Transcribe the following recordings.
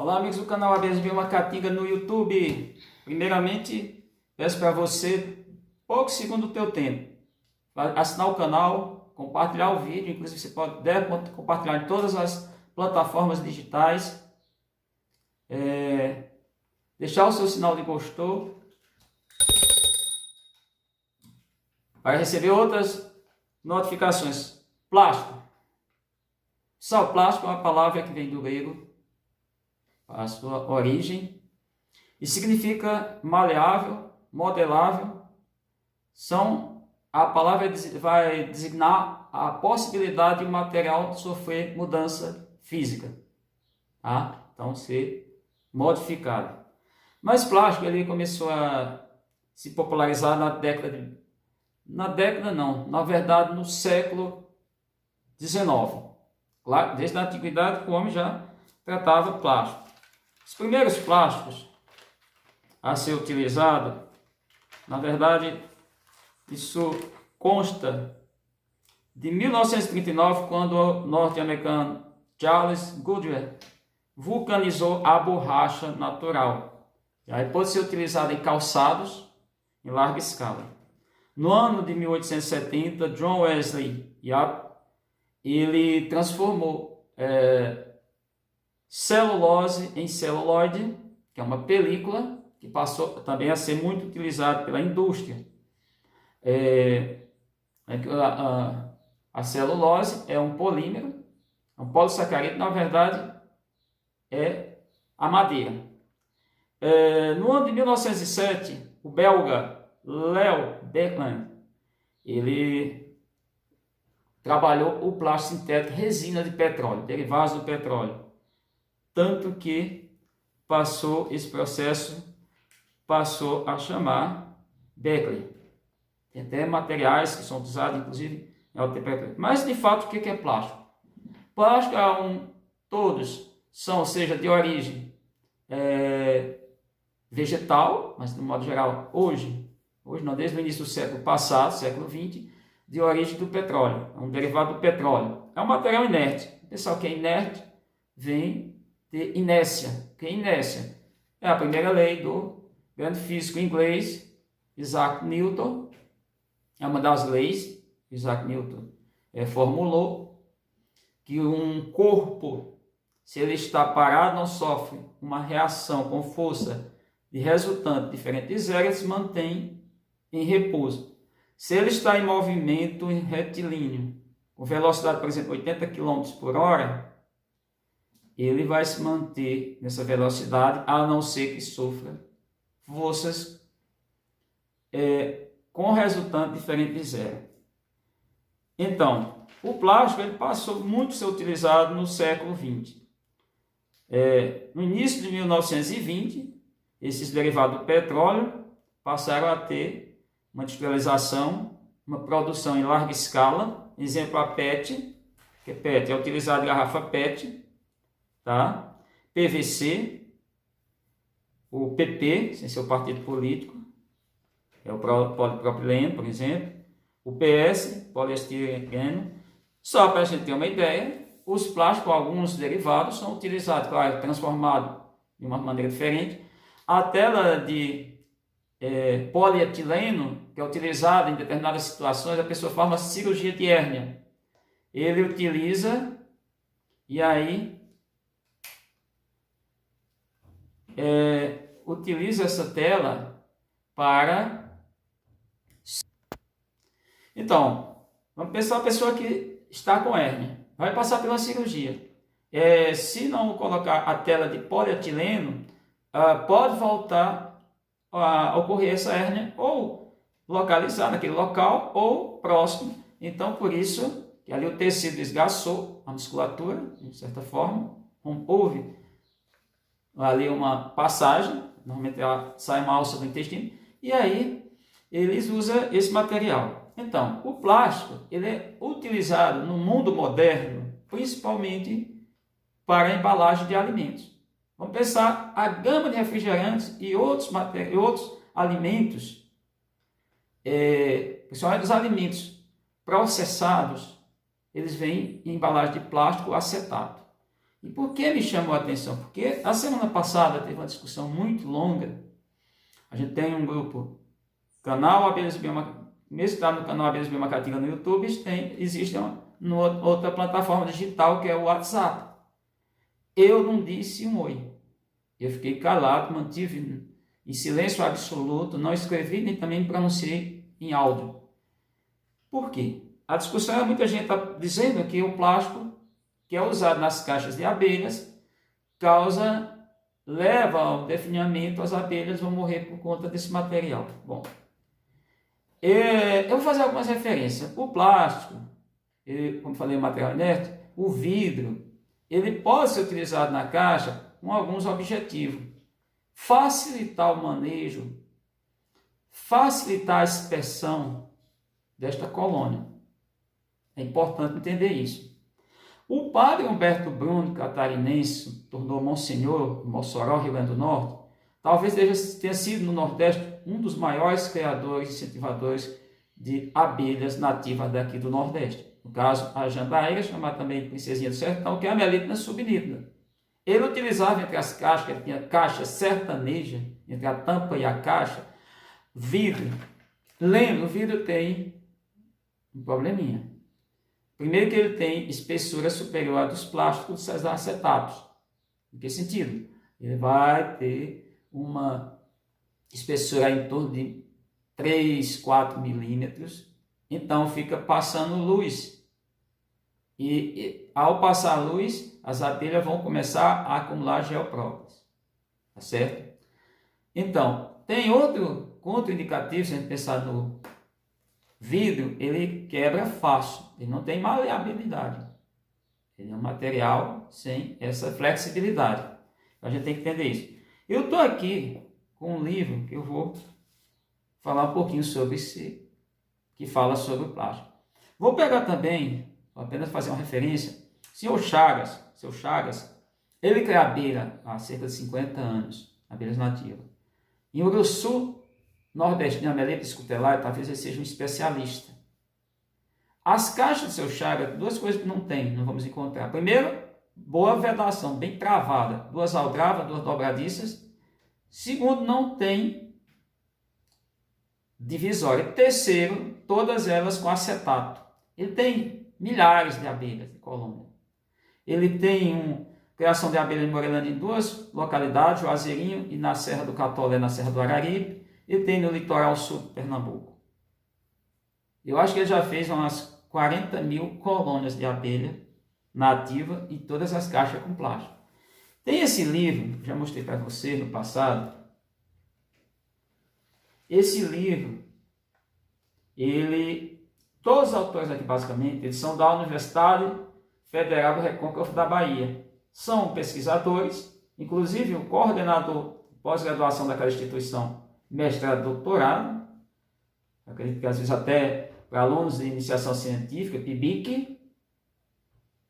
Olá, amigos do canal Abelhas de uma Caatinga no YouTube. Primeiramente, peço para você, pouco segundo do teu tempo, assinar o canal, compartilhar o vídeo, inclusive você deve compartilhar em todas as plataformas digitais, deixar o seu sinal de gostou, para receber outras notificações. Plástico. Sal plástico é uma palavra que vem do grego, a sua origem, e significa maleável, modelável. A palavra vai designar a possibilidade de um material sofrer mudança física, tá? Então ser modificado. Mas plástico ele começou a se popularizar na verdade no século XIX. Claro, desde a antiguidade o homem já tratava plástico. Os primeiros plásticos a ser utilizado, na verdade, isso consta de 1939, quando o norte-americano Charles Goodyear vulcanizou a borracha natural. E aí pode ser utilizado em calçados em larga escala. No ano de 1870, John Wesley ele transformou celulose em celuloide, que é uma película que passou também a ser muito utilizada pela indústria. A celulose é um polímero, é um polissacarídeo, na verdade é a madeira. No ano de 1907, o belga Leo Beckman, ele trabalhou o plástico sintético, resina de petróleo, derivados do petróleo. Tanto que esse processo passou a chamar Beckley. Tem até materiais que são usados, inclusive, em alta temperatura. Mas, de fato, o que é plástico? Plástico todos são, seja de origem vegetal, mas, de modo geral, hoje não, desde o início do século passado, século XX, de origem do petróleo. É um derivado do petróleo. É um material inerte. O pessoal que é inerte vem de inércia. Que é inércia? É a primeira lei do grande físico inglês Isaac Newton. É uma das leis que Isaac Newton formulou, que um corpo, se ele está parado, não sofre uma reação com força de resultante diferente de zero, ele se mantém em repouso. Se ele está em movimento retilíneo, com velocidade, por exemplo, 80 km por hora, ele vai se manter nessa velocidade, a não ser que sofra forças com resultante diferente de zero. Então, o plástico ele passou muito a ser utilizado no século XX. No início de 1920, esses derivados do petróleo passaram a ter uma industrialização, uma produção em larga escala. Exemplo, a PET, que PET é utilizado em garrafa PET, tá? PVC, o PP, sem ser o partido político, é o polipropileno, por exemplo, o PS, poliestireno. Só para a gente ter uma ideia, os plásticos, alguns derivados, são utilizados, claro, transformados de uma maneira diferente. A tela de polietileno, que é utilizada em determinadas situações, a pessoa forma cirurgia de hérnia. Ele utiliza, e aí utiliza essa tela para... Então, vamos pensar a pessoa que está com hérnia, vai passar pela cirurgia. Se não colocar a tela de polietileno, pode voltar a ocorrer essa hérnia ou localizar naquele local ou próximo. Então, por isso que ali o tecido desgastou, a musculatura, de certa forma, houve ali uma passagem, normalmente ela sai uma alça do intestino, e aí eles usam esse material. Então, o plástico ele é utilizado no mundo moderno, principalmente para a embalagem de alimentos. Vamos pensar a gama de refrigerantes e outros alimentos, principalmente os alimentos processados, eles vêm em embalagem de plástico acetato. E por que me chamou a atenção? Porque a semana passada teve uma discussão muito longa. A gente tem um grupo, canal Abelhas Biomacatinga, mesmo que está no canal Abelhas Biomacatinga no YouTube, existe outra plataforma digital que é o WhatsApp. Eu não disse um oi. Eu fiquei calado, mantive em silêncio absoluto, não escrevi nem também me pronunciei em áudio. Por quê? A discussão é muita gente está dizendo que o plástico que é usado nas caixas de abelhas leva ao definhamento, as abelhas vão morrer por conta desse material. Bom, eu vou fazer algumas referências. O plástico, como falei, o material inerte, o vidro, ele pode ser utilizado na caixa com alguns objetivos. Facilitar o manejo, facilitar a dispersão desta colônia. É importante entender isso. O padre Humberto Bruno, catarinense, tornou Monsenhor, em Mossoró, Rio Grande do Norte, talvez tenha sido no Nordeste um dos maiores criadores e incentivadores de abelhas nativas daqui do Nordeste. No caso, a jandaíra, chamada também de princesinha do sertão, que é a Melitna subnítida. Ele utilizava entre as caixas, ele tinha caixa sertaneja, entre a tampa e a caixa, vidro. Lembra, o vidro tem um probleminha. Primeiro que ele tem espessura superior à dos plásticos dos acetatos. Em que sentido? Ele vai ter uma espessura em torno de 3, 4 milímetros, então fica passando luz. E ao passar luz, as abelhas vão começar a acumular geopróteses. Tá certo? Então, tem outro contraindicativo, se a gente pensar no vidro, ele quebra fácil, ele não tem maleabilidade. Ele é um material sem essa flexibilidade. Então, a gente tem que entender isso. Eu estou aqui com um livro que eu vou falar um pouquinho sobre esse, que fala sobre o plástico. Vou pegar também, vou apenas fazer uma referência, seu Chagas, ele cria abelha há cerca de 50 anos, abelhas nativas. Em Uruçu, Nordeste, na Meleta Escutelar, talvez ele seja um especialista. As caixas do seu Chagas, duas coisas que não vamos encontrar. Primeiro, boa vedação, bem travada, duas aldrabas, duas dobradiças. Segundo, não tem divisória. Terceiro, todas elas com acetato. Ele tem milhares de abelhas de colônia. Ele tem criação de abelha em Morelândia em duas localidades, Juazeirinho e na Serra do Catolé, na Serra do Araripe. Ele tem no litoral sul de Pernambuco. Eu acho que ele já fez umas 40 mil colônias de abelha nativa e todas as caixas com plástico. Tem esse livro, já mostrei para você no passado. Esse livro, todos os autores aqui basicamente, eles são da Universidade Federal do Recôncavo da Bahia. São pesquisadores, inclusive o coordenador de pós-graduação daquela instituição, mestrado, doutorado, acredito que às vezes até para alunos de iniciação científica, PIBIC,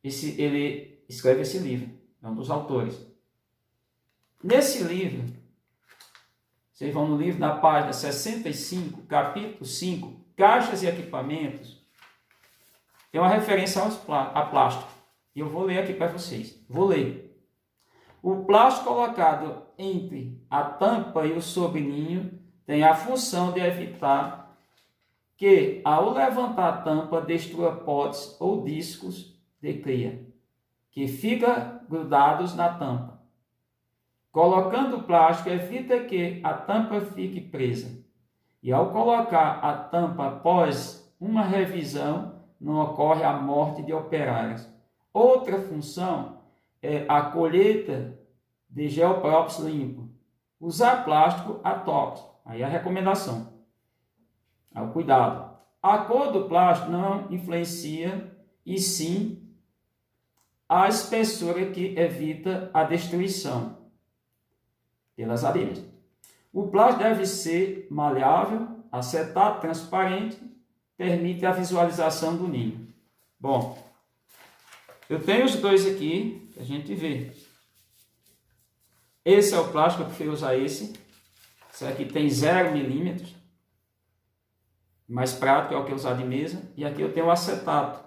ele escreve esse livro, é um dos autores. Nesse livro, vocês vão no livro, na página 65, capítulo 5, caixas e equipamentos, tem uma referência a plástico. E eu vou ler aqui para vocês. Vou ler. O plástico colocado entre a tampa e o sobrinho tem a função de evitar que, ao levantar a tampa, destrua potes ou discos de cria, que ficam grudados na tampa. Colocando o plástico, evita que a tampa fique presa. E ao colocar a tampa após uma revisão, não ocorre a morte de operários. Outra função é a colheita de geoprópolis limpo. Usar plástico atóxico. Aí a recomendação. O cuidado. A cor do plástico não influencia, e sim a espessura que evita a destruição pelas abelhas. O plástico deve ser maleável, acetato, transparente, permite a visualização do ninho. Bom, eu tenho os dois aqui, que a gente vê. Esse é o plástico, eu prefiro usar esse. Esse aqui tem 0 milímetros. Mais prático é o que eu usar de mesa. E aqui eu tenho o acetato.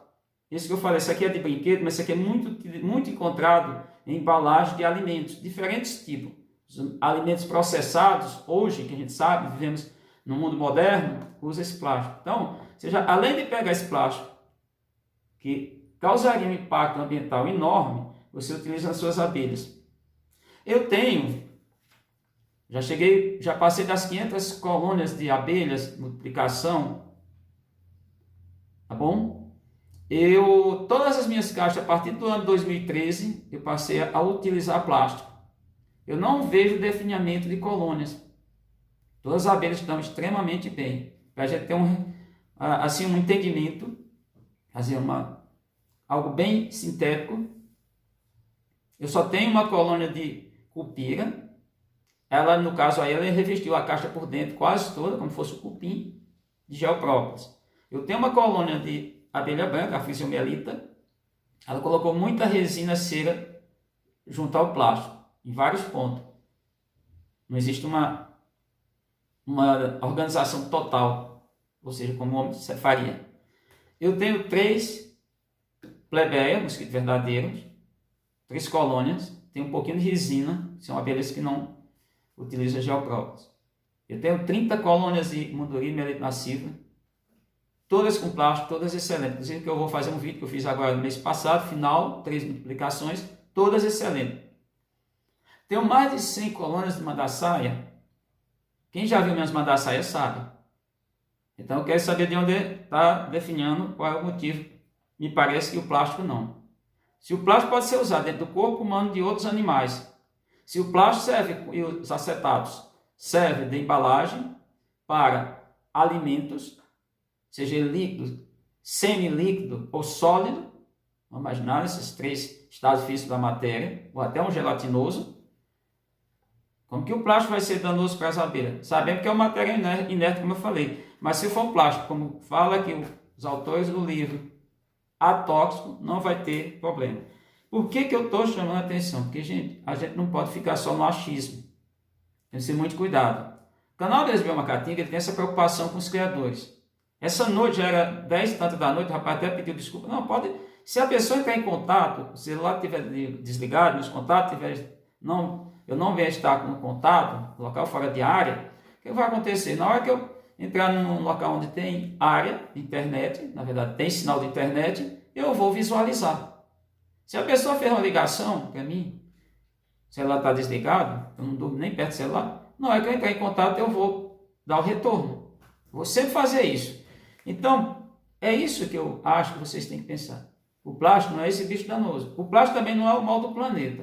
Esse que eu falei, esse aqui é de brinquedo, mas esse aqui é muito encontrado em embalagem de alimentos, diferentes tipos. Os alimentos processados, hoje, que a gente sabe, vivemos no mundo moderno, usa esse plástico. Então, seja, além de pegar esse plástico, que causaria um impacto ambiental enorme, você utiliza nas suas abelhas. Eu tenho, já passei das 500 colônias de abelhas, multiplicação, tá bom? Todas as minhas caixas, a partir do ano 2013, eu passei a utilizar plástico. Eu não vejo definhamento de colônias. Todas as abelhas estão extremamente bem. Para a gente ter um entendimento, fazer algo bem sintético. Eu só tenho uma colônia de cupira. Ela, no caso aí, ela revestiu a caixa por dentro quase toda, como fosse o cupim de geoprópolis. Eu tenho uma colônia de abelha branca, a Physiomelita. Ela colocou muita resina cera junto ao plástico, em vários pontos. Não existe uma organização total, ou seja, como você faria. Eu tenho 3 plebeias, mosquitos verdadeiros, 3 colônias, tem um pouquinho de resina, são abelhas que não utilizam geoprópolis. Eu tenho 30 colônias de Munduri melipnassiva, todas com plástico, todas excelentes. Inclusive que eu vou fazer um vídeo que eu fiz agora no mês passado, final, 3 multiplicações, todas excelentes. Tenho mais de 100 colônias de mandaçaia. Quem já viu minhas mandaçaias sabe. Então eu quero saber de onde está definindo qual é o motivo. Me parece que o plástico não. Se o plástico pode ser usado dentro do corpo humano de outros animais, se o plástico serve, e os acetatos servem de embalagem para alimentos, seja líquido, semilíquido ou sólido, vamos imaginar esses 3 estados físicos da matéria, ou até um gelatinoso, como que o plástico vai ser danoso para as abelhas? Sabemos que é uma matéria inerte, como eu falei, mas se for plástico, como fala aqui os autores do livro, atóxico, não vai ter problema. Por que eu estou chamando a atenção? Porque, gente, a gente não pode ficar só no achismo. Tem que ter muito cuidado. O canal da Lesbia Macatinga tem essa preocupação com os criadores. Essa noite já era 10 e tanto da noite, o rapaz até pediu desculpa. Não, pode. Se a pessoa entrar em contato, o celular estiver desligado, nos contatos eu não venho estar com contato, local fora de área, o que vai acontecer? Na hora que eu entrar num local onde tem área de internet, na verdade tem sinal de internet, eu vou visualizar. Se a pessoa fez uma ligação para mim, o celular está desligado, eu não durmo nem perto do celular, na hora que eu entrar em contato eu vou dar o retorno. Vou sempre fazer isso. Então, é isso que eu acho que vocês têm que pensar. O plástico não é esse bicho danoso. O plástico também não é o mal do planeta.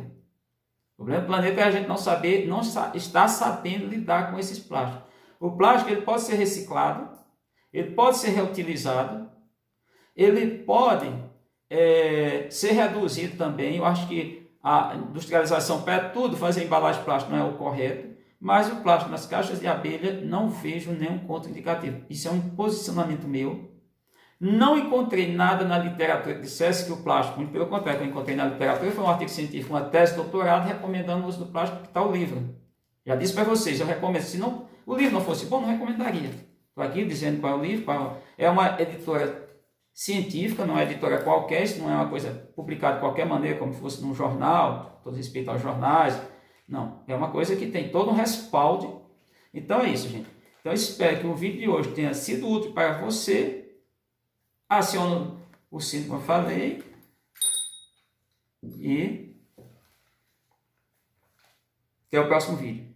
O problema do planeta é a gente não está sabendo lidar com esses plásticos. O plástico ele pode ser reciclado, ele pode ser reutilizado, ele pode ser reduzido também. Eu acho que a industrialização para tudo fazer embalagem de plástico não é o correto, mas o plástico nas caixas de abelha não vejo nenhum contraindicativo. Isso é um posicionamento meu. Não encontrei nada na literatura que dissesse que o plástico, muito pelo contrário, que eu encontrei na literatura foi um artigo científico, uma tese de doutorado recomendando o uso do plástico, que está o livro. Já disse para vocês, eu recomendo. Se o livro não fosse bom, não recomendaria. Estou aqui dizendo qual é o livro, é uma editora científica, não é editora qualquer, isso não é uma coisa publicada de qualquer maneira, como se fosse num jornal, todo respeito aos jornais. Não, é uma coisa que tem todo um respaldo. Então é isso, gente. Então eu espero que o vídeo de hoje tenha sido útil para você. Aciono o sino, como eu falei, e até o próximo vídeo.